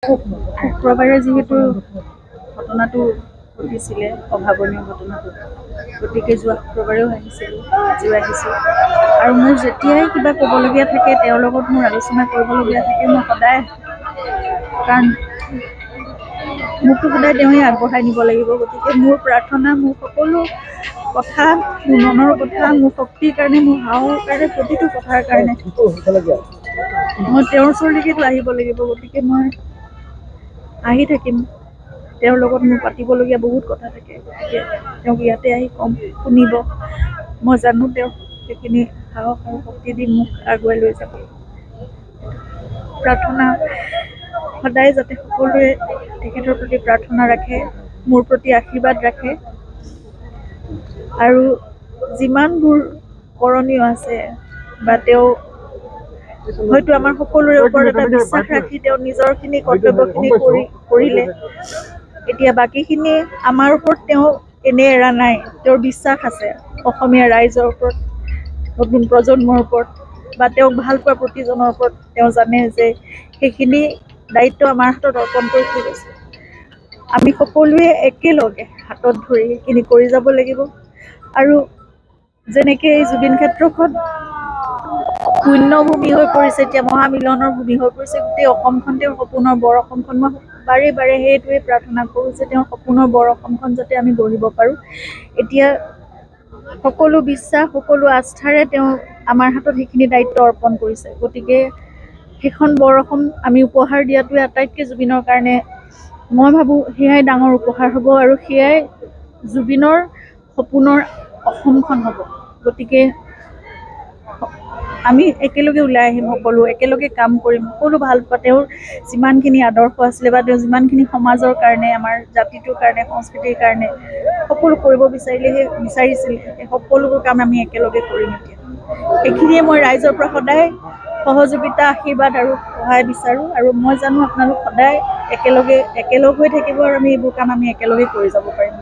শুক্ৰবাৰে যিহেতু ঘটনাটো ঘটিছিলে, অভাৱনীয় ঘটনাটো, গতিকে যোৱা শুক্ৰবাৰেও আহিছিলোঁ, আজিও আহিছোঁ। আৰু মোৰ যেতিয়াই কিবা ক'বলগীয়া থাকে, তেওঁৰ লগত মোৰ আলোচনা কৰিবলগীয়া থাকে, মই সদায়, কাৰণ মোকতো সদায় তেওঁৱে আগবঢ়াই নিব লাগিব। গতিকে মোৰ প্ৰাৰ্থনা, মোৰ সকলো কথা, মোৰ মনৰ কথা, মোৰ শক্তিৰ কাৰণে, মোৰ সাহসৰ কাৰণে, প্ৰতিটো কথাৰ কাৰণে মই তেওঁৰ ওচৰলৈকেতো আহিব লাগিব। গতিকে মই আহি থাকিম। তেওঁৰ লগত মোৰ পাতিবলগীয়া বহুত কথা থাকে, গতিকে তেওঁক ইয়াতে আহি কম, শুনিব। মই জানো তেওঁ সেইখিনি সাহস আৰু শক্তি দি মোক আগুৱাই লৈ যাব। প্ৰাৰ্থনা সদায় যাতে সকলোৱে তেখেতৰ প্ৰতি প্ৰাৰ্থনা ৰাখে, মোৰ প্ৰতি আশীৰ্বাদ ৰাখে, আৰু যিমানবোৰ কৰণীয় আছে বা তেওঁ হয়তো আমাৰ সকলোৰে ওপৰত এটা বিশ্বাস ৰাখি তেওঁ নিজৰখিনি কৰ্তব্যখিনি কৰিলে। এতিয়া বাকীখিনি আমাৰ ওপৰত তেওঁ এনে এৰা নাই। তেওঁৰ বিশ্বাস আছে অসমীয়া ৰাইজৰ ওপৰত, নতুন প্ৰজন্মৰ ওপৰত, বা তেওঁক ভাল পোৱা প্ৰতিজনৰ ওপৰত। তেওঁ জানে যে সেইখিনি দায়িত্ব আমাৰ হাতত অৰ্পণ কৰি থৈ গৈছে। আমি সকলোৱে একেলগে হাতত ধৰি সেইখিনি কৰি যাব লাগিব। আৰু যেনেকে এই জুবিন ক্ষেত্ৰখন শূন্যভূমি হৈ পৰিছে, এতিয়া মহামিলনৰ ভূমি হৈ পৰিছে, গোটেই অসমখন তেওঁৰ সপোনৰ বৰ অসমখন। মই বাৰে বাৰে সেইটোৱে প্ৰাৰ্থনা কৰোঁ যে তেওঁৰ সপোনৰ বৰ অসমখন যাতে আমি গঢ়িব পাৰোঁ। এতিয়া সকলো বিশ্বাস, সকলো আস্থাৰে তেওঁ আমাৰ হাতত সেইখিনি দায়িত্ব অৰ্পণ কৰিছে। গতিকে সেইখন বৰ অসম আমি উপহাৰ দিয়াটোৱে আটাইতকৈ জুবিনৰ কাৰণে, মই ভাবোঁ সেয়াই ডাঙৰ উপহাৰ হ'ব, আৰু সেয়াই জুবিনৰ সপোনৰ অসমখন হ'ব। গতিকে আমি একেলগে ওলাই আহিম, সকলো একেলগে কাম কৰিম, সকলো ভাল পোৱা তেওঁৰ যিমানখিনি আদৰ্শ আছিলে, বা তেওঁ যিমানখিনি সমাজৰ কাৰণে, আমাৰ জাতিটোৰ কাৰণে, সংস্কৃতিৰ কাৰণে সকলো কৰিব বিচাৰিছিল, সেই সকলোবোৰ কাম আমি একেলগে কৰিম। এতিয়া সেইখিনিয়ে মই ৰাইজৰ পৰা সদায় সহযোগিতা, আশীৰ্বাদ আৰু সহায় বিচাৰোঁ। আৰু মই জানো আপোনালোক সদায় একেলগ হৈ থাকিব, আৰু আমি এইবোৰ কাম আমি একেলগে কৰি যাব পাৰিম।